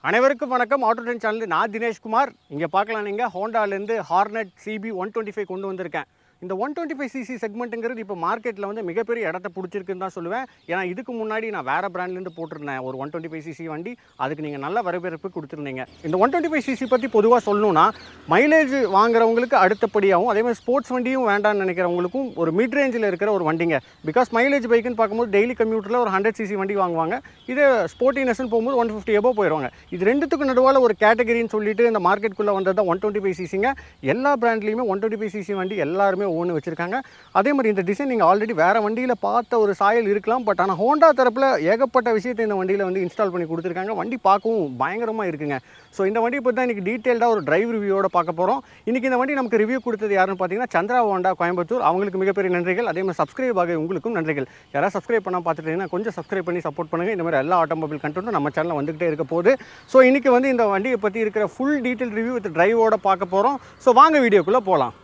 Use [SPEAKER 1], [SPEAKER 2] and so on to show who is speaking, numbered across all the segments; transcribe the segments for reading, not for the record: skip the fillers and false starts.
[SPEAKER 1] அனைவருக்கும் வணக்கம். Auto trend channel நான் தினேஷ்குமார். இங்கே பார்க்கலாம், நீங்கள் ஹோண்டாலேருந்து ஹார்னட் சிபி 125 கொண்டு வந்திருக்கேன். இந்த 125cc செக்மெண்ட்டுங்கிறது இப்போ மார்க்கெட்டில் வந்து மிகப்பெரிய இடத்த பிடிச்சிருக்குன்னு தான் சொல்லுவேன். ஏன்னா இதுக்கு முன்னாடி நான் வேறு பிராண்ட்லேருந்து போட்டிருந்தேன் ஒரு 125cc வண்டி. அதுக்கு நீங்கள் நல்ல வரவேற்பு கொடுத்துருந்தீங்க. இந்த 125cc பற்றி பொதுவாக சொல்லணும்னா, மைலேஜ் வாங்குறவங்களுக்கு அடுத்தபடியாகவும், அதேமாதிரி ஸ்போர்ட்ஸ் வண்டியும் வேண்டாம்னு நினைக்கிறவங்களுக்கும் ஒரு மிட் ரேஞ்சில் இருக்கிற ஒரு வண்டிங்க. பிகாஸ் மைலேஜ் பைக்குன்னு பார்க்கும்போது டெய்லி கம்யூட்டரில் ஒரு 100cc வண்டி வாங்குவாங்க. இது ஸ்போர்ட்டினஸ்ன்னு போகும்போது 150 எபோ போயிடுவாங்க. இது ரெண்டுத்துக்கு நடுவால் ஒரு கேட்டகரின்னு சொல்லிட்டு இந்த மார்க்கெட்டுக்குள்ளே வந்தது தான் 125cc. எல்லா பிராண்ட்லேயுமே 125cc வண்டி எல்லாருமே ஒன்று வச்சுருக்காங்க. அதே மாதிரி இந்த டிசைன் நீங்கள் ஆல்ரெடி வேறு வண்டியில் பார்த்த ஒரு சாயல் இருக்கலாம். பட் ஆனால் ஹோண்டா தரப்பில் ஏகப்பட்ட விஷயத்தை இந்த வண்டியில் வந்து இன்ஸ்டால் பண்ணி கொடுத்துருக்காங்க. வண்டி பார்க்கவும் பயங்கரமாக இருக்குங்க. ஸோ இந்த வண்டியை பற்றி தான் இன்றைக்கி டீட்டெயில்டாக ஒரு டிரைவ் ரிவ்யூவோட பார்க்க போகிறோம். இன்றைக்கி இந்த வண்டி நமக்கு ரிவ்யூ கொடுத்தது யாருன்னு பார்த்தீங்கன்னா சந்திரா ஹோண்டா கோயம்புத்தூர். அவங்களுக்கு மிகப்பெரிய நன்றிகள். அதே மாதிரி சப்ஸ்கிரைப் ஆக உங்களுக்கும் நன்றிகள். யாராவது சப்ஸ்கிரைப் பண்ணால் பார்த்துட்டீங்கன்னா கொஞ்சம் சப்ஸ்கிரைப் பண்ணி சப்போர்ட் பண்ணுங்கள். இந்த மாதிரி எல்லா ஆட்டோமொபைல் கண்டென்ட்டும் நம்ம சேனலில் வந்துகிட்டே இருக்க போகுது. ஸோ இன்றைக்கி வந்து இந்த வண்டியை பற்றி இருக்கிற ஃபுல் டீட்டெயில் ரிவ்யூ வித் டிரைவோட பார்க்க போகிறோம். ஸோ வாங்க வீடியோக்குள்ளே போகலாம்.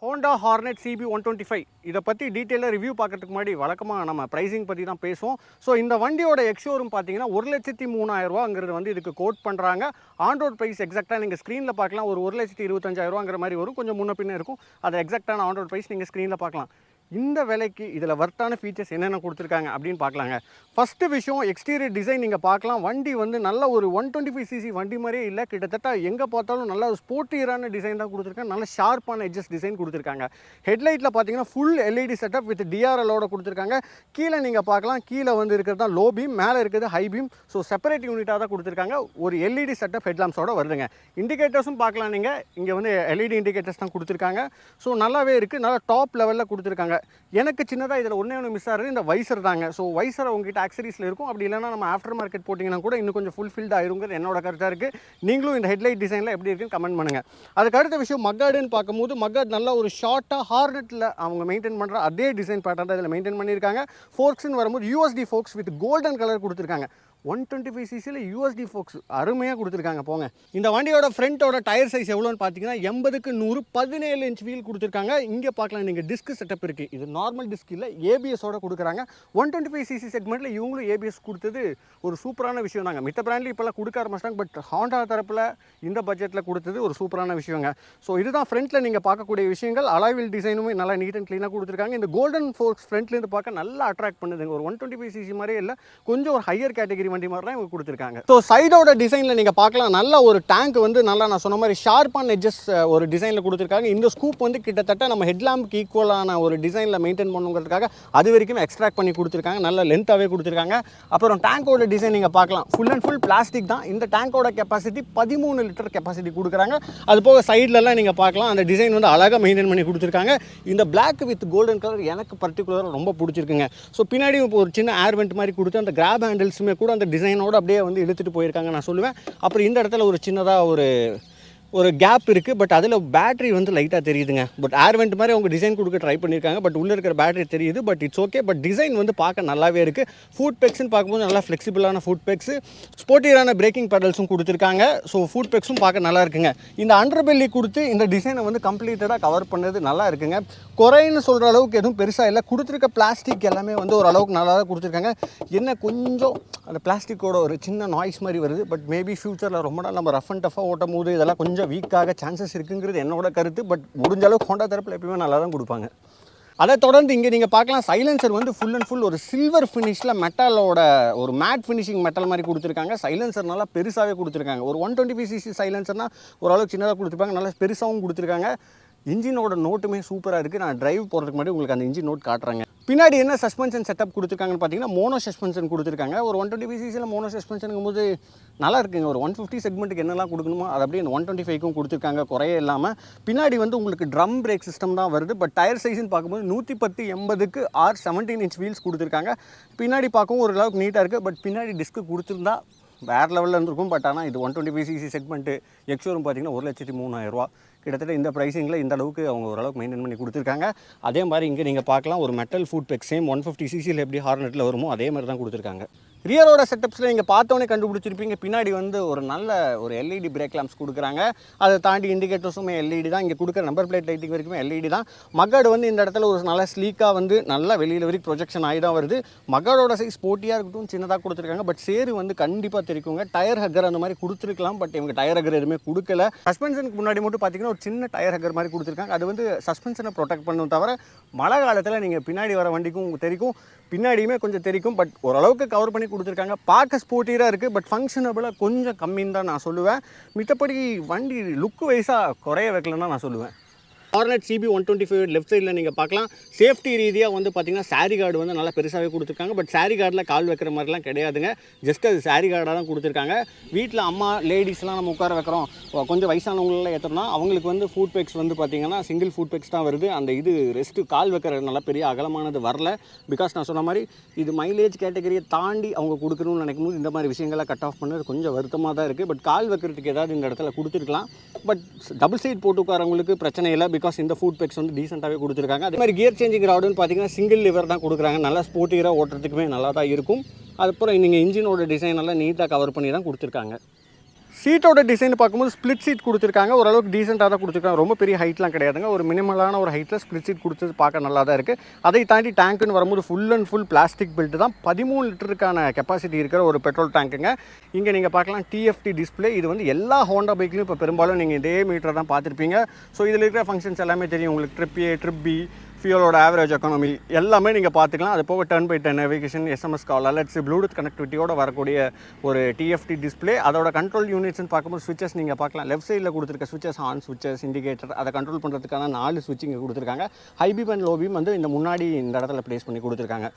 [SPEAKER 1] ஹோண்டா ஹார்னட் சிபி 125 இதை பற்றி டீட்டெயிலாக ரிவ்யூ பார்க்கறதுக்கு முன்னாடி வழக்கமாக நம்ம ப்ரைஸிங் பற்றி தான் பேசுவோம். ஸோ இந்த வண்டியோட எக்ஸ்ஷோரூம் பார்த்தீங்கன்னா 1,03,000 வந்து இதுக்கு கோட் பண்ணுறாங்க. ஆன் ரோட் ப்ரைஸ் எக்ஸாக்டாக நீங்கள் ஸ்க்ரீனில் பார்க்கலாம். ஒரு 1,25,000 மாதிரி வரும். கொஞ்சம் முன்ன பின்ன இருக்கும். அது எக்ஸாக்டான ஆன் ரோட் ப்ரைஸ் நீங்கள் ஸ்க்ரீனில் பார்க்கலாம். இந்த விலைக்கு இதில் வர்த்தான ஃபீச்சர்ஸ் என்னென்ன கொடுத்துருக்காங்க அப்படின்னு பார்க்கலாங்க. ஃபஸ்ட்டு விஷயம், எக்ஸ்டீரியர் டிசைன் நீங்கள் பார்க்கலாம். வண்டி வந்து நல்ல ஒரு 125cc வண்டி மாதிரியே இல்லை. கிட்டத்தட்ட எங்கே பார்த்தாலும் நல்ல ஒரு ஸ்போர்ட்டியரான டிசைன் தான் கொடுத்துருக்காங்க. நல்ல ஷார்ப்பான எட்ஜஸ் டிசைன் கொடுத்துருக்காங்க. ஹெட்லைட்டில் பார்த்தீங்கன்னா ஃபுல் எல்இடி செட்டப் வித் டிஆர்எலோட கொடுத்துருக்காங்க. கீழே நீங்கள் பார்க்கலாம், கீழே வந்து இருக்கிறது தான் லோ பீம், மேலே இருக்கிறது ஹை பீம். ஸோ செப்பரேட் யூனிட்டாக தான் கொடுத்துருக்காங்க. ஒரு எல்இடி செட்டப் ஹெட்லாம்ஸோட வருதுங்க. இண்டிகேட்டர்ஸும் பார்க்கலாம், நீங்கள் இங்கே வந்து எல்இடி இண்டிகேட்டர்ஸ் தான் கொடுத்துருக்காங்க. ஸோ நல்லாவே இருக்குது. நல்லா டாப் லெவலில் கொடுத்துருக்காங்க. எனக்கு சின்னதாக இதில் ஒன்று மிஸ் ஆகிறது இந்த வைசர் தாங்க. ஸோ வைசர் உங்ககிட்ட ஆக்சரிஸில் இருக்கும். அப்படி இல்லைனா நம்ம ஆஃப்டர் மார்க்கெட் போட்டிங்கன்னா கூட இன்னும் கொஞ்சம் ஃபுல்ஃபில்ட் ஆயிருங்கிறது என்னோட கருத்தாக இருக்குது. நீங்களும் இந்த ஹெட்லைட் டிசைனில் எப்படி இருக்குன்னு கமெண்ட் பண்ணுங்கள். அதுக்கு அடுத்த விஷயம், மக்கார்டுன்னு பார்க்கும்போது மக்கார்டு நல்லா ஒரு ஷார்ட்டாக ஹார்னட்டில் அவங்க மெயின்டைன் பண்ணுற அதே டிசைன் பேட்டர்ன் தான் இதில் மெயின்டைன் பண்ணியிருக்காங்க. ஃபோர்க்ஸ்ன்னு வரும்போது USD Forks with golden colour கொடுத்துருக்காங்க. 125cc யூஎஸ்டி ஃபோக்ஸ் அருமையாக கொடுத்துருக்காங்க போங்க. இந்த வண்டியோட ஃப்ரண்ட்டோட டயர் சைஸ் எவ்வளோன்னு பார்த்தீங்கன்னா 80/100 17 இன்ச் வீல் கொடுத்துருக்காங்க. இங்கே பார்க்கலாம், நீங்கள் டிஸ்க் செட்டப் இருக்குது. இது நார்மல் டிஸ்க் இல்லை, ஏபிஎஸோட கொடுக்குறாங்க. 125cc செக்மெண்ட்டில் இவங்களும் ஏபிஎஸ் கொடுத்தது ஒரு சூப்பரான விஷயம் தாங்க. மித்த பிராண்ட்லேயும் இப்போல்லாம் கொடுக்க ஆரம்பிச்சிட்டாங்க. பட் ஹாண்டா தரப்பில் இந்த பட்ஜெட்டில் கொடுத்தது ஒரு சூப்பரான விஷயங்க. ஸோ இதுதான் ஃப்ரண்ட்டில் நீங்கள் பார்க்கக்கூடிய விஷயங்கள். அலாய்வில் டிசைனுமே நல்லா நீட் அண்ட் க்ளீனாக கொடுத்துருக்காங்க. இந்த கோல்டன் ஃபோர்க்ஸ் ஃப்ரண்ட்லேருந்து பார்க்க நல்லா அட்ராக்ட் பண்ணுதுங்க. ஒரு 125cc மாதிரியே இல்லை, கொஞ்சம் ஒரு ஹையர் கேட்டகரி வண்டி மாதிரி தான் இவங்க கொடுத்துருக்காங்க. ஸோ சைடோட டிசைனில் நீங்கள் பார்க்கலாம், நல்ல ஒரு டேங்க் வந்து நல்லா நான் சொன்ன மாதிரி ஷார்ப்பான எட்ஜஸ் ஒரு டிசைனில் கொடுத்துருக்காங்க. இந்த ஸ்கூப் வந்து கிட்டத்தட்ட நம்ம ஹெட்லாம்புக்கு ஈக்குவலான ஒரு டிசைனில் மெயின்டைன் பண்ணுங்கிறதுக்காக அது வரைக்கும் எக்ஸ்ட்ராக்ட் பண்ணி கொடுத்துருக்காங்க. நல்ல லென்த்தாகவே கொடுத்துருக்காங்க. அப்புறம் டேங்கோட டிசைன் நீங்கள் பார்க்கலாம், ஃபுல் அண்ட் ஃபுல் பிளாஸ்டிக் தான். இந்த டேங்கோட கெப்பாசிட்டி 13 லிட்டர் கெப்பாசிட்டி கொடுக்குறாங்க. அது போக சைட்லலாம் நீங்கள் பார்க்கலாம், அந்த டிசைன் வந்து அழகாக மெயின்டைன் பண்ணி கொடுத்துருக்காங்க. இந்த பிளாக் வித் கோல்டன் கலர் எனக்கு பர்டிகுலராக ரொம்ப பிடிச்சிருக்குங்க. ஸோ பின்னாடி இப்போ ஒரு சின்ன ஏர் வெண்ட் மாதிரி கொடுத்து அந்த கிராப் ஹேண்டில்ஸுமே கூட அந்த டிசைனோட அப்படியே வந்து இழுத்துட்டு போயிருக்காங்க நான் சொல்லுவேன். அப்புறம் இந்த இடத்துல ஒரு சின்னதாக ஒரு கேப் இருக்குது. பட் அதில் பேட்டரி வந்து லைட்டாக தெரியுதுங்க. பட் ஏர் வெண்ட் மாதிரி அவங்க டிசைன் கொடுக்க ட்ரை பண்ணியிருக்காங்க. பட் உள்ளே இருக்கிற பேட்டரி தெரியுது. But it's okay. But design வந்து பார்க்க நல்லாவே இருக்குது. ஃபுட் பெக்ஸ்ன்னு பார்க்கும்போது நல்லா ஃப்ளெக்சிபிளான ஃபுட் பெக்ஸு, ஸ்போர்ட்டியரான பிரேக்கிங் பெடல்ஸும் கொடுத்துருக்காங்க. ஸோ ஃபுட் பெக்ஸும் பார்க்க நல்லா இருக்குங்க. இந்த அண்டர் பெல்லி கொடுத்து இந்த டிசைனை வந்து கம்ப்ளீட்டடாக கவர் பண்ணது நல்லா இருக்குங்க. குறைன்னு சொல்கிற அளவுக்கு எதுவும் பெருசாக இல்லை. கொடுத்துருக்க பிளாஸ்டிக் எல்லாமே வந்து ஓரளவுக்கு நல்லா தான் கொடுத்துருக்காங்க. என்ன கொஞ்சம் அந்த பிளாஸ்டிக்கோட ஒரு சின்ன நாய்ஸ் மாதிரி வருது. பட் மேபி ஃப்யூச்சரில் ரொம்ப நாள் நம்ம ரஃப் அண்ட் டஃபாக ஓட்டும் போது இதெல்லாம் கொஞ்சம் வீக்காக சான்சஸ் இருக்குங்கிறது என்னோட கருத்து. பட் முடிஞ்ச அளவுக்கு ஹோண்டா தரப்பில் எப்பயுமே நல்லா தான் கொடுப்பாங்க. அதை தொடர்ந்து இங்கே நீங்கள் பார்க்கலாம், சைலன்சர் வந்து ஃபுல் அண்ட் ஃபுல் ஒரு சில்வர் ஃபினிஷில் மெட்டலோட ஒரு மேட் ஃபினிஷிங் மெட்டல் மாதிரி கொடுத்துருக்காங்க. சைலன்சர் நல்லா பெருசாகவே கொடுத்துருக்காங்க. ஒரு 125cc சைலன்சர்னால் ஓரளவுக்கு சின்னதாக கொடுத்துருப்பாங்க, நல்லா பெருசாகவும் கொடுத்துருக்காங்க. இன்ஜினோட நோட்டுமே சூப்பராக இருக்குது. நான் டிரைவ் போகிறதுக்கு முன்னாடி உங்களுக்கு அந்த இன்ஜின் நோட் காட்டுறேங்க. பின்னாடி என்ன சஸ்பென்ஷன் செட்டப் கொடுத்துருக்காங்கன்னு பார்த்தீங்கன்னா மோனோ சஸ்பென்ஷன் கொடுத்துருக்காங்க. ஒரு 125cc மோனோ சஸ்பென்ஷனுங்கும் போது நல்லா இருக்குங்க. ஒரு 150 செக்மெண்ட்டுக்கு என்னெல்லாம் கொடுக்கணுமோ அது அப்படியே இந்த 125க்கும் கொடுத்துருக்காங்க, குறையே இல்லாமல். பின்னாடி வந்து உங்களுக்கு ட்ரம் பிரேக் சிஸ்டம் தான் வருது. பட் டயர் சைஸ்ன்னு பார்க்கும்போது 110/80 17 இன்ச் வீல்ஸ் கொடுத்துருக்காங்க. பின்னாடி பார்க்கவும் ஓரளவுக்கு நீட்டாக இருக்குது. பட் பின்னாடி டிஸ்க்கு கொடுத்துருந்தா வேறு லெவலில் இருந்திருக்கும். பட் ஆனால் இது 125cc செக்மெண்ட்டு எக்ஸ்ஷோரூம் பார்த்தீங்கன்னா 1,03,000 கிட்டத்தட்ட இந்த ப்ரைஸிங்கில் இந்த அளவுக்கு அவங்க ஓரளவுக்கு மெயின்டைன் பண்ணி கொடுத்துருக்காங்க. அதே மாதிரி இங்கே நீங்கள் பார்க்கலாம், ஒரு மெட்டல் ஃபுட் பெக் சேம் 150cc எப்படி ஹார்னெட்டில் வருமோ அதே மாதிரி தான் கொடுத்துருக்காங்க. ரியரோட செட்டப்ஸில் நீங்கள் பார்த்தோன்னே கண்டுபிடிச்சிருப்பீங்க, பின்னாடி வந்து ஒரு நல்ல ஒரு எல்இடி பிரேக் லேம்ப்ஸ் கொடுக்குறாங்க. அதை தாண்டி இண்டிகேட்டர்ஸுமே எல்இடி தான், இங்கே கொடுக்குற நம்பர் பிளேட் லைட்டிங் வரைக்குமே எல்இடி தான். மகாடு வந்து இந்த இடத்துல ஒரு நல்ல ஸ்லீக்காக வந்து நல்லா வெளியில் வரைக்கும் ப்ரொஜெக்ஷன் ஆகி தான் வருது. மகாடோட சைஸ் ஸ்போர்ட்டியாக இருக்கட்டும், சின்னதாக கொடுத்துருக்காங்க. பட் சேரு வந்து கண்டிப்பாக தெரிக்குங்க. டயர் ஹக்கர் அந்த மாதிரி கொடுத்துருக்கலாம், பட் இவங்க டயர் ஹக்கர் எதுவுமே கொடுக்கல. சஸ்பென்ஷனுக்கு முன்னாடி மட்டும் பார்த்தீங்கன்னா ஒரு சின்ன டயர் ஹக்கர் மாதிரி கொடுத்துருக்காங்க. அது வந்து சஸ்பென்ஷனை ப்ரொடெக்ட் பண்ணணும், தவிர மழை காலத்தில் நீங்கள் பின்னாடி வர வண்டிக்கும் தெரிக்கும், பின்னாடியுமே கொஞ்சம் தெரிக்கும். பட் ஓரளவுக்கு கவர் பண்ணி கொடுத்துருக்காங்க. பார்க்க ஸ்போர்ட்டியாக இருக்குது, பட் ஃபங்க்ஷனபிளாக கொஞ்சம் கம்மின்னு தான் நான் சொல்லுவேன். மித்தபடி வண்டி லுக் வைஸாக குறைய வைக்கலன்னு நான் சொல்லுவேன். ஹார்னெட் CB 125 லெஃப்ட் சைடில் நீங்கள் பார்க்கலாம். சேஃப்டி ரீதியாக வந்து பார்த்திங்கன்னா சாரி கார்டு வந்து நல்லா பெருசாகவே கொடுத்துருக்காங்க. பட் சாரி கார்டில் கால் வைக்கிற மாதிரிலாம் கிடையாதுங்க. ஜஸ்ட் அது சாரி கார்டாக தான் கொடுத்துருக்காங்க. வீட்டில் அம்மா லேடிஸ்லாம் நம்ம உட்கார வைக்கிறோம், கொஞ்சம் வயசானவங்களெலாம் ஏற்றோம்னா அவங்களுக்கு வந்து ஃபுட் பேக்ஸ் வந்து பார்த்திங்கன்னா சிங்கிள் ஃபுட் பேக்ஸ் தான் வருது. அந்த இது ரெஸ்ட்டு கால் வைக்கிற நல்லா பெரிய அகலமானது வரல. பிகாஸ் நான் சொன்ன மாதிரி இது மைலேஜ் கேட்டகரியை தாண்டி அவங்க கொடுக்கணும்னு நினைக்கும் போது இந்த மாதிரி விஷயங்களை கட் ஆஃப் பண்ணது கொஞ்சம் வருத்தமாக தான் இருக்குது. பட் கால் வைக்கிறதுக்கு ஏதாவது இந்த இடத்துல கொடுத்துருக்கலாம். பட் டபுள் சைட் போட்டு உட்காரவங்களுக்கு பிரச்சனை இல்லை, பிகாஸ் இந்த ஃபுட் பேக்ஸ் வந்து டீசெண்டாகவே கொடுத்துருக்காங்க. அதே மாதிரி கியர் சேஞ்சிங் ராடுன்னு பார்த்தீங்கன்னா சிங்கிள் லிவர் தான் கொடுக்குறாங்க. நல்லா ஸ்போர்ட்டியாக ஓட்டுறதுக்குமே நல்லா தான் இருக்கும். அதுக்கப்புறம் நீங்கள் இன்ஜினோட டிசைன் எல்லாம் நீட்டாக கவர் பண்ணி தான் கொடுத்துருக்காங்க. சீட்டோட டிசைன் பார்க்கும்போது ஸ்ப்ளிட் சீட் கொடுத்துருக்காங்க. ஓரளவுக்கு டீசெண்டாக தான் கொடுத்துருக்காங்க. ரொம்ப பெரிய ஹைட்லாம் கிடையாதுங்க. ஒரு மினிமலான ஒரு ஹைட்டில் ஸ்ப்ளிட் சீட் கொடுத்தது பார்க்க நல்லா தான் இருக்குது. அதை தாண்டி டேங்க்குன்னு வரும்போது full and full plastic build தான். 13 லிட்டருக்கான கெப்பாசிட்டி இருக்கிற ஒரு பெட்ரோல் டேங்க்குங்க. இங்கே நீங்கள் பார்க்கலாம் TFT டிஸ்பிளே. இது வந்து எல்லா ஹோண்டா பைக்லையும் இப்போ பெரும்பாலும் நீங்கள் இதே மீட்டர் தான் பார்த்துருப்பீங்க. ஸோ இதில் இருக்கிற ஃபங்க்ஷன்ஸ் எல்லாமே தெரியும் உங்களுக்கு. Trip A, trip B, ஃபியூலோட average economy எல்லாமே நீங்கள் பார்த்துக்கலாம். அது போக 10x10 நேவிகேஷன், SMS கால், அலர்ட்ஸ், ப்ளூடூத் கனெக்டிவிட்டியோட வரக்கூடிய ஒரு TFT டிஸ்பிளே. அதோட கண்ட்ரோல் யூனிட்ஸ்னு பார்க்கும்போது ஸ்விட்சஸ் நீங்கள் பார்க்கலாம். லெஃப்ட் சைடில் கொடுத்துருக்க ஸ்விட்சஸ், ஆன் ஸ்விட்சஸ், இண்டிகேட்டர், அதை கண்ட்ரோல் பண்ணுறதுக்கான 4 ஸ்விட்ச் இங்கே கொடுத்துருக்காங்க. High beam and low beam வந்து இந்த முன்னாடி இந்த இடத்துல ப்ளேஸ் பண்ணி கொடுத்துருக்காங்க.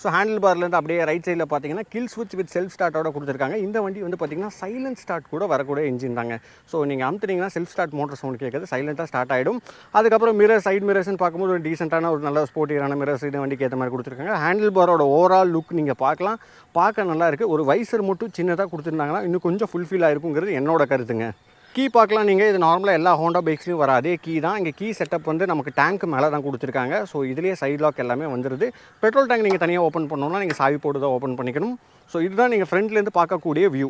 [SPEAKER 1] ஸோ ஹேண்டில் பார்லேருந்து அப்படியே ரைட் சைடில் பார்த்தீங்கன்னா கில் ஸ்விட்ச் வித் செல்ஃப் ஸ்டார்ட்டோட கொடுத்துருக்காங்க. இந்த வண்டி வந்து பார்த்தீங்கன்னா சைலண்ட் ஸ்டார்ட் கூட வரக்கூடிய இன்ஜின் தாங்க. ஸோ நீங்கள் அமுத்துனீங்கன்னா செல்ஃப் ஸ்டார்ட் மோட்டர் சவுண்ட் கேட்குது, சைலண்ட்டாக ஸ்டார்ட் ஆகிடும். அதுக்கப்புறம் மிரர், சைடு மிரர்ஸ்னு பார்க்கும்போது ஒரு டீசெண்டான ஒரு நல்ல ஸ்போர்ட்டியான மிரர்ஸ் இந்த வண்டிக்கு ஏற்ற மாதிரி கொடுத்துருக்காங்க. ஹேண்டில் பாரோட ஓவரால் லுக் நீங்கள் பார்க்கலாம், பார்க்க நல்லா இருக்குது. ஒரு வைசர் மட்டும் சின்னதாக கொடுத்துருந்தாங்கன்னா இன்னும் கொஞ்சம் ஃபுல்ஃபில் ஆகிருக்குங்கிறது என்னோட கருத்துங்க. கீ பார்க்கலாம் நீங்கள். இது நார்மலாக எல்லா ஹோண்டா பைக்ஸ்லையும் வர அதே கீ தான். இங்கே கீ செட்டப் வந்து நமக்கு டேங்க் மேலே தான் கொடுத்துருக்காங்க. ஸோ இதுலேயே சைட் லாக் எல்லாமே வந்துடுது. பெட்ரோல் டேங்க் நீங்கள் தனியாக ஓப்பன் பண்ணணும்னா நீங்கள் சாவி போட்டு தான் ஓப்பன் பண்ணிக்கணும். ஸோ இதுதான் நீங்கள் ஃப்ரண்ட்லேருந்து பார்க்கக்கூடிய வியூ.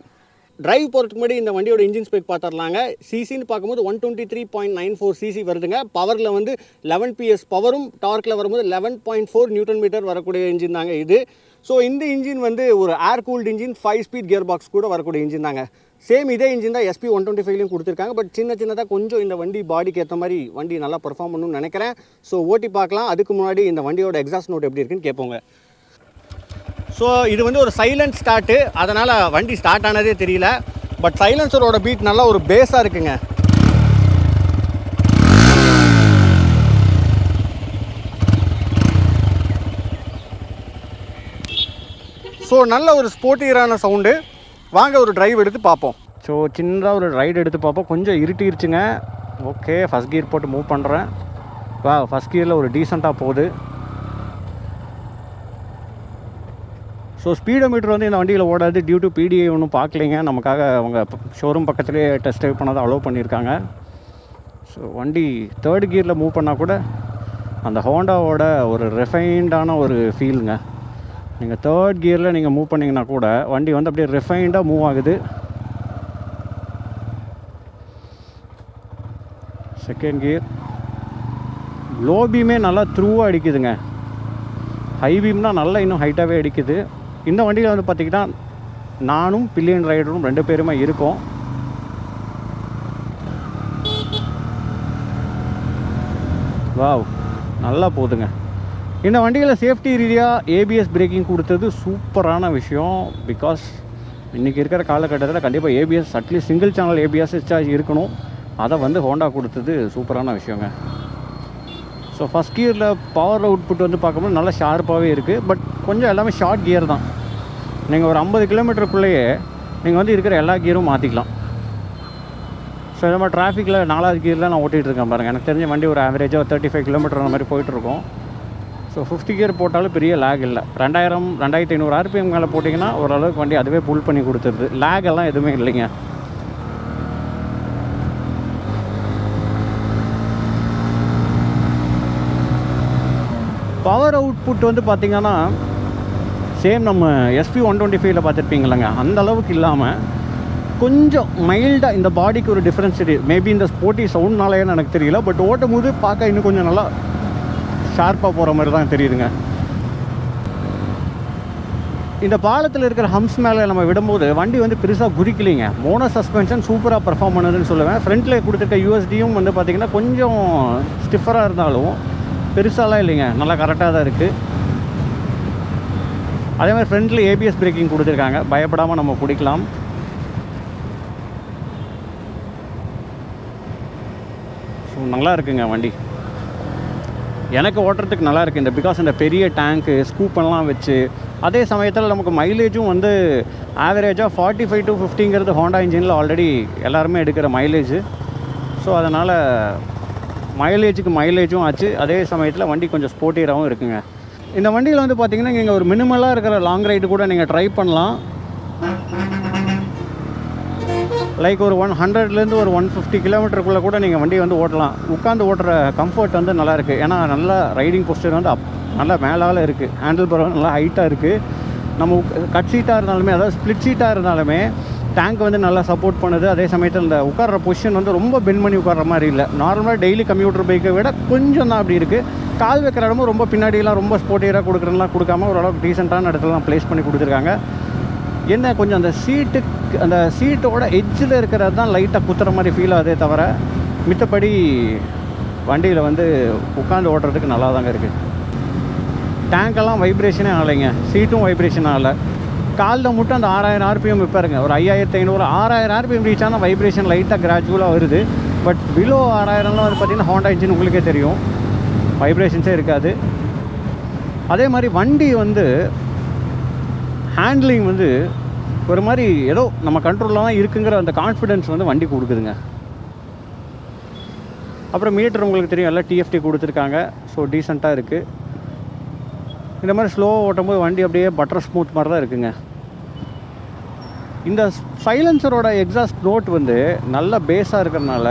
[SPEAKER 1] டிரைவ் போகிறதுக்கு முன்னாடி இந்த வண்டியோட இன்ஜின் ஸ்பெக் பார்த்துடலாங்க. சிசின்னு பார்க்கும்போது 123.94 சிசி வருதுங்க. பவரில் வந்து 11 PS பவரும், டார்க்கில் வரும்போது 11.4 Nm வரக்கூடிய இன்ஜின் தாங்க இது. ஸோ இந்த இன்ஜின் வந்து ஒரு ஏர் cooled engine, 5 speed gear box கூட வரக்கூடிய இன்ஜின் தாங்க. சேம் இதே இன்ஜின் தான் SP 125லையும் கொடுத்துருக்காங்க. பட் சின்னதாக கொஞ்சம் இந்த வண்டி பாடிக்கு ஏற்ற மாதிரி வண்டி நல்லா பெர்ஃபார்ம் பண்ணணும்னு நினைக்கிறேன். ஸோ ஓட்டி பார்க்கலாம். அதுக்கு முன்னாடி இந்த வண்டியோட எக்ஸாஸ்ட் நோட் எப்படி இருக்குன்னு கேட்போங்க. ஸோ இது வந்து ஒரு சைலண்ட் ஸ்டார்ட்டு, அதனால் வண்டி ஸ்டார்ட் ஆனதே தெரியல. பட் சைலன்சரோட பீட் நல்லா ஒரு பேஸாக இருக்குங்க. ஸோ நல்ல ஒரு ஸ்போர்ட்டியரான சவுண்டு. வாங்க ஒரு டிரைவ் எடுத்து பார்ப்போம். ஸோ சின்னதாக ஒரு ரைடு எடுத்து பார்ப்போம். கொஞ்சம் இருட்டிருச்சுங்க. ஓகே, ஃபஸ்ட் கியர் போட்டு மூவ் பண்ணுறேன். ஃபஸ்ட் கியரில் ஒரு டீசெண்டாக போகுது. ஸோ ஸ்பீடோமீட்டர் வந்து இந்த வண்டியில் ஓடாது. டியூ டு PDI ஒன்றும் பார்க்கலைங்க. நமக்காக அவங்க ஷோரூம் பக்கத்துலேயே டெஸ்ட் ட்ரைவ் பண்ணதை அலோவ் பண்ணியிருக்காங்க. ஸோ வண்டி தேர்ட் கியரில் மூவ் பண்ணால் கூட அந்த ஹோண்டாவோட ஒரு ரெஃபைண்டான ஒரு ஃபீலுங்க. நீங்கள் தேர்ட் கியரில் நீங்கள் மூவ் பண்ணிங்கன்னா கூட வண்டி வந்து அப்படியே ரெஃபைண்டாக மூவ் ஆகுது. செகண்ட் கியர், லோ பீமே நல்லா த்ரூவாக அடிக்குதுங்க. ஹை பீம்னால் நல்லா இன்னும் ஹைட்டாகவே அடிக்குது. இந்த வண்டியில் வந்து பார்த்திங்கன்னா நானும் பில்லியன் ரைடரும் 2 பேருமே இருக்கோம். வாவ், நல்லா போகுதுங்க. இந்த வண்டியில் சேஃப்டி ரீதியாக ABS பிரேக்கிங் கொடுத்தது சூப்பரான விஷயம். பிகாஸ் இன்றைக்கி இருக்கிற காலகட்டத்தில் கண்டிப்பாக ABS, at least single channel ABS இருக்கணும். அதை வந்து ஹோண்டா கொடுத்தது சூப்பரான விஷயங்க. ஸோ ஃபஸ்ட் கியரில் பவர் அவுட்புட் வந்து பார்க்கும்போது நல்லா ஷார்ப்பாகவே இருக்குது. பட் கொஞ்சம் எல்லாமே ஷார்ட் கியர் தான். நீங்கள் ஒரு 50 கிலோமீட்டருக்குள்ளேயே நீங்கள் வந்து இருக்கிற எல்லா கியரும் மாற்றிக்கலாம். ஸோ இந்த மாதிரி டிராஃபிக்கில் 4வது கியரில் நான் ஓட்டிகிட்டு இருக்கேன் பாருங்கள். எனக்கு தெரிஞ்ச வண்டி ஒரு ஆவரேஜாக 35 கிலோமீட்டர் அந்த மாதிரி போயிட்டுருக்கோம். ஸோ 50 கியர் போட்டாலும் பெரிய லேக் இல்லை. 2500 RPM மேலே போட்டிங்கன்னா ஓரளவுக்கு வண்டி அதுவே புல் பண்ணி கொடுத்துருது. லேக் எல்லாம் எதுவுமே இல்லைங்க. பவர் அவுட்புட் வந்து பார்த்திங்கன்னா சேம் நம்ம SP 125ல பார்த்துருப்பீங்களங்க, அந்த அளவுக்கு இல்லாமல் கொஞ்சம் மைல்டாக இந்த பாடிக்கு ஒரு டிஃப்ரென்ஸ் தெரியுது. மேபி இந்த ஸ்போர்ட்டி சவுண்ட்னாலேன்னு எனக்கு தெரியல, பட் ஓட்டும் போது பார்க்க இன்னும் கொஞ்சம் நல்லா ஷார்ப்பாக போகிற மாதிரி தான் தெரியுதுங்க. இந்த பாலத்தில் இருக்கிற ஹம்ஸ் மேலே நம்ம விடும்போது வண்டி வந்து பெருசாக குதிக்கலிங்க. மோனோ சஸ்பென்ஷன் சூப்பராக பர்ஃபார்ம் பண்ணுதுன்னு சொல்லுவேன். ஃப்ரண்ட்டில் கொடுத்துருக்க யூஎஸ்டியும் வந்து பார்த்திங்கன்னா கொஞ்சம் ஸ்டிஃபராக இருந்தாலும் பெருசாலாம் இல்லைங்க, நல்லா கரெக்டாக தான் இருக்குது. அதே மாதிரி ஃப்ரண்ட்டில் ABS பிரேக்கிங் கொடுத்துருக்காங்க, பயப்படாமல் நம்ம பிடிக்கலாம். ஸோ நல்லா இருக்குங்க வண்டி, எனக்கு ஓட்டுறதுக்கு நல்லா இருக்குது. இந்த பிகாஸ் இந்த பெரிய டேங்க்கு ஸ்கூப்பெல்லாம் வச்சு, அதே சமயத்தில் நமக்கு மைலேஜும் வந்து ஆவரேஜாக 45 to 50ங்கிறது ஹோண்டா இன்ஜினில் ஆல்ரெடி எல்லாருமே எடுக்கிற மைலேஜ். ஸோ அதனால் மைலேஜும் ஆச்சு, அதே சமயத்தில் வண்டி கொஞ்சம் ஸ்போர்ட்டியராகவும் இருக்குங்க. இந்த வண்டியில் வந்து பார்த்திங்கன்னா நீங்கள் ஒரு மினிமலாக இருக்கிற லாங் ரைடு கூட நீங்கள் ட்ரை பண்ணலாம். லைக் ஒரு 100லேருந்து ஒரு 150 கிலோமீட்டருக்குள்ளே கூட நீங்கள் வண்டி வந்து ஓட்டலாம். உட்காந்து ஓட்டுற கம்ஃபர்ட் வந்து நல்லாயிருக்கு. ஏன்னா நல்லா ரைடிங் போஸ்டர் வந்து நல்லா மேலால் இருக்குது, ஹேண்டில் பார் நல்லா ஹைட்டாக இருக்குது. நம்ம கட் சீட்டாக இருந்தாலுமே, அதாவது ஸ்ப்ளிட் சீட்டாக இருந்தாலுமே டேங்க் வந்து நல்லா சப்போர்ட் பண்ணுது. அதே சமயத்தில் இந்த உட்கார்ற பொசிஷன் வந்து ரொம்ப பெண்ட் பண்ணி உட்கார்ற மாதிரி இல்லை. நார்மலாக டெய்லி கம்ப்யூட்டர் பைக்கை விட கொஞ்சம் தான் அப்படி இருக்குது. கால் வைக்கிற இடமும் ரொம்ப பின்னாடியெலாம் ரொம்ப ஸ்போர்ட்டியராக கொடுக்குறதுலாம் கொடுக்காம ஓரளவுக்கு டீசெண்டான இடத்துலலாம் ப்ளேஸ் பண்ணி கொடுத்துருக்காங்க. என்ன கொஞ்சம் அந்த சீட்டோட எட்ஜில் இருக்கிறது தான் லைட்டாக குத்துற மாதிரி ஃபீல் ஆகுதே தவிர, மித்தபடி வண்டியில் வந்து உட்காந்து ஓட்டுறதுக்கு நல்லா தாங்க இருக்குது. டேங்கெல்லாம் வைப்ரேஷனே ஆகலைங்க, சீட்டும் வைப்ரேஷன் ஆகலை. காலில் மட்டும் அந்த 6000 RPM வைப்பாருங்க, ஒரு 5500 6000 RPM ரீச் ஆனால் வைப்ரேஷன் லைட்டாக கிராஜுவலாக வருது. பட் பிலோ 6000லாம் வந்து பார்த்திங்கன்னா ஹோண்டா இன்ஜின் உங்களுக்கே தெரியும், வைப்ரேஷன்ஸே இருக்காது. அதே மாதிரி வண்டி வந்து ஹேண்ட்லிங் வந்து ஒரு மாதிரி ஏதோ நம்ம கண்ட்ரோலில் தான் இருக்குங்கிற அந்த கான்ஃபிடென்ஸ் வந்து வண்டி கொடுக்குதுங்க. அப்புறம் மீட்டர் உங்களுக்கு தெரியும், எல்லாம் TFT கொடுத்துருக்காங்க. ஸோ டீசெண்டாக இருக்குது. இந்த மாதிரி ஸ்லோவாக ஓட்டும் போது வண்டி அப்படியே பட்டர் ஸ்மூத் மாதிரி தான் இருக்குங்க. இந்த சைலன்சரோட எக்ஸாஸ்ட் நோட் வந்து நல்ல பேஸாக இருக்கிறனால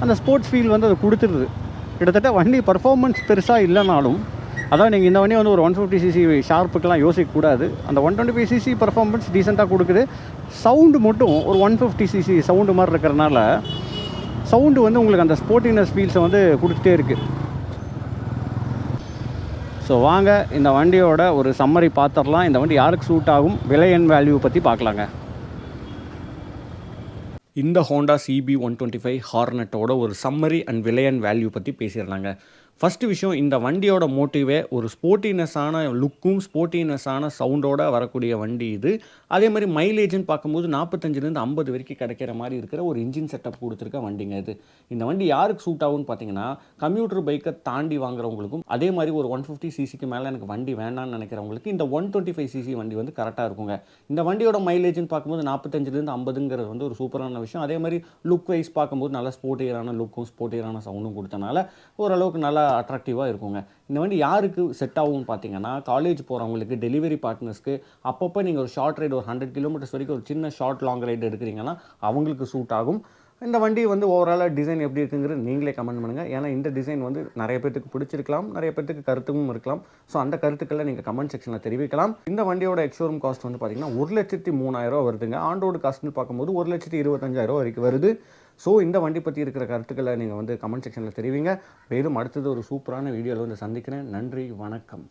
[SPEAKER 1] அந்த ஸ்போர்ட்ஸ் ஃபீல் வந்து அது கொடுத்துருது. கிட்டத்தட்ட வண்டி பர்ஃபார்மன்ஸ் பெருசாக இல்லைனாலும், அதான் நீங்கள் இந்த வண்டியை வந்து ஒரு 150cc ஷார்ப்புக்கெலாம் யோசிக்கக்கூடாது. அந்த 125cc பர்ஃபார்மன்ஸ் டீசெண்டாக கொடுக்குது. சவுண்டு மட்டும் ஒரு 150cc சவுண்டு மாதிரி இருக்கிறனால சவுண்டு வந்து உங்களுக்கு அந்த ஸ்போர்ட்டினஸ் ஃபீல்ஸை வந்து கொடுத்துட்டே இருக்குது. ஸோ வாங்க இந்த வண்டியோட ஒரு சம்மரி பார்த்துடலாம். இந்த வண்டி யாருக்கு சூட் ஆகும், விலை அண்ட் வேல்யூ பற்றி பார்க்கலாங்க. இந்த ஹோண்டா CB 125 ஹார்னட்டோட ஒரு சம்மரி அண்ட் விலை அண்ட் வேல்யூ பற்றி பேசிடலாங்க. ஃபஸ்ட்டு விஷயம், இந்த வண்டியோட மோட்டிவே ஒரு ஸ்போர்ட்டினஸான லுக்கும் ஸ்போர்ட்டினஸான சவுண்டோடு வரக்கூடிய வண்டி இது. அதே மாதிரி மைலேஜ்னு பார்க்கும்போது 45லேருந்து 50 வரைக்கும் கிடைக்கிற மாதிரி இருக்கிற ஒரு இன்ஜின் செட்டப் கொடுத்துருக்க வண்டிங்க இது. இந்த வண்டி யாருக்கு சூட் ஆகும்னு பார்த்தீங்கன்னா, கம்ப்யூட்டர் பைக்கை தாண்டி வாங்குறவங்களுக்கும், அதே மாதிரி ஒரு 150cc மேலே எனக்கு வண்டி வேண்டாம்னு நினைக்கிறவங்களுக்கு இந்த 125cc வண்டி வந்து கரெக்டாக இருக்குங்க. இந்த வண்டியோட மைலேஜ்னு பார்க்கும்போது 45லேருந்து 50ங்கிறது வந்து ஒரு சூப்பரான விஷயம். அதே மாதிரி லுக் வைஸ் பார்க்கும்போது நல்லா ஸ்போர்ட்டியரான லுக்கும் ஸ்போர்ட்டியரான சவுண்டும் கொடுத்தனால ஓரளவுக்கு நல்லா அட்ராக்டிவாக இருக்குங்க. இந்த வண்டி யாருக்கு செட் ஆகும்னு பார்த்தீங்கன்னா, காலேஜ் போகிறவங்களுக்கு, டெலிவரி பார்ட்னர்ஸ்க்கு, அப்பப்போ நீங்கள் ஒரு ஷார்ட் ரைடு ஒரு 100 கிலோமீட்டர்ஸ் வரைக்கும் ஒரு சின்ன ஷார்ட் லாங் ரைடு எடுக்கிறீங்கன்னா அவங்களுக்கு சூட் ஆகும். இந்த வண்டி வந்து ஓவராலாக டிசைன் எப்படி இருக்குங்கிறது நீங்களே கமெண்ட் பண்ணுங்கள். ஏன்னா இந்த டிசைன் வந்து நிறைய பேருக்கு பிடிச்சிருக்கலாம், நிறைய பேருக்கு கருத்துக்கும் இருக்கலாம். ஸோ அந்த கருத்துக்களை நீங்கள் கமெண்ட் செக்ஷனில் தெரிவிக்கலாம். இந்த வண்டியோட எக்ஸ்ஷோரூம் காஸ்ட் வந்து பார்த்தீங்கன்னா 1,03,000 வருதுங்க. ஆன் ரோடு காஸ்ட்னு பார்க்கும்போது 1,25,000 வரைக்கும் வருது. ஸோ இந்த வண்டி பற்றி இருக்கிற கருத்துக்களை நீங்கள் வந்து கமெண்ட் செக்ஷனில் தெரிவிங்க. மேலும் அடுத்தது ஒரு சூப்பரான வீடியோவில் வந்து சந்திக்கிறேன். நன்றி, வணக்கம்.